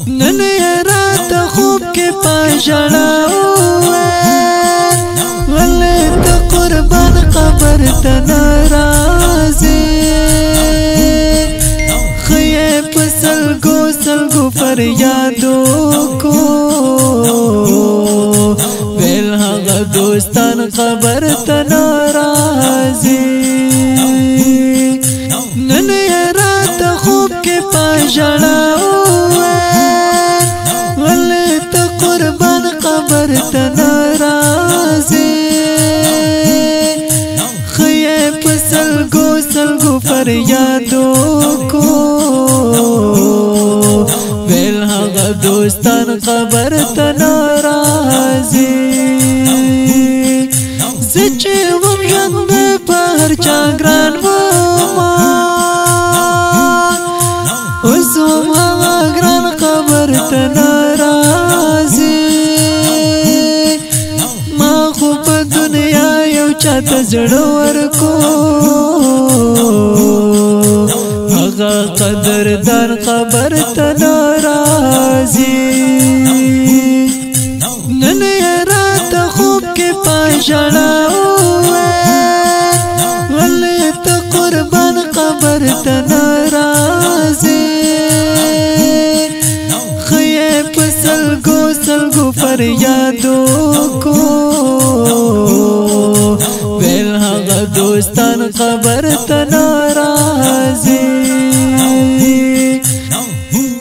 نن رات خوب کې پاژړاو ولې ته قربان قبر ته ناراضي خې په سلګو سلګو فریادو کو ویل هغه دوستان قبر ته ناراضي نن رات خوب کې پاژړاو ته ناراضي خې په سلګو سلګو فریادو کو ویل هغه دوستان قبر ته ناراضي زه چې وم ژوند په هر چا ګران وما اوس هم هغه ګران قبر ته ناراضي چاته زړه ورکو هغه قدردان قبر ته ناراضي نن رات خوب کې پاژړاو ولې ته قربان قبر ته ناراضي خې په سلګو سلګو فریادو کو دوستان قبر ته ناراضي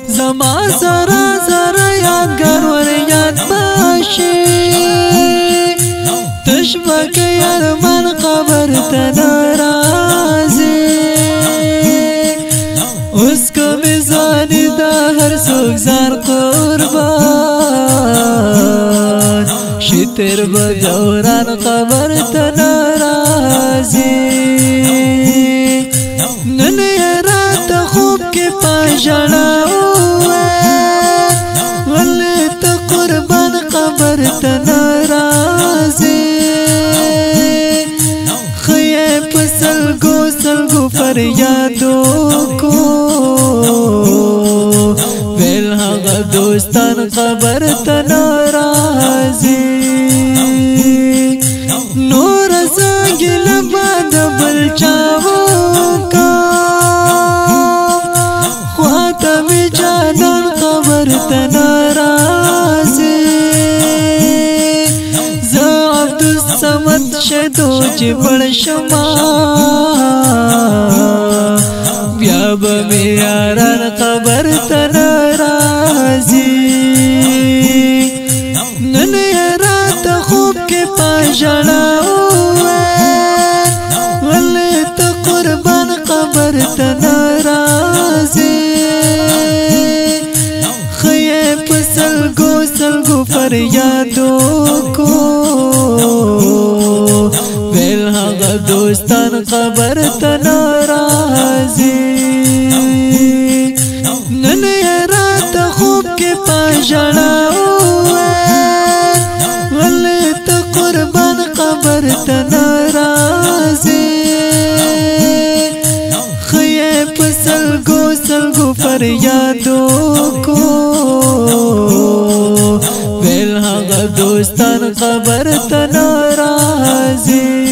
زما زرا زرا یادګار ور یاد باشي تشبک یارمان قبر ته ناراضي اوس کوم ځاني د هر څوک زار قربان شتر بدوران قبر ته ناراضي نن رات خوب کې پاژړاو ولې ته قربان قبر ته ناراضي خې په سلګو سلګو فریادو کو ویل هغه دوستان قبر ته ناراضي نور زنګل باد بل چاو کا خواته می جانان قبر ته ناراضي زه عبد الصمد شدو چې بل شما بیا به می یاران قبر ته ناراضي نن رات خوب کې پاژړاو ولې ته قربان قبر ته ناراضي خې په سلګو سلګو فریادو کو ویل هغه دوستان قبر ته ناراضي نن رات خوب کې پاژړاو قبر ته ناراضي خې په سلګو سلګو فریادو کو ویل هغه دوستان قبر ته ناراضي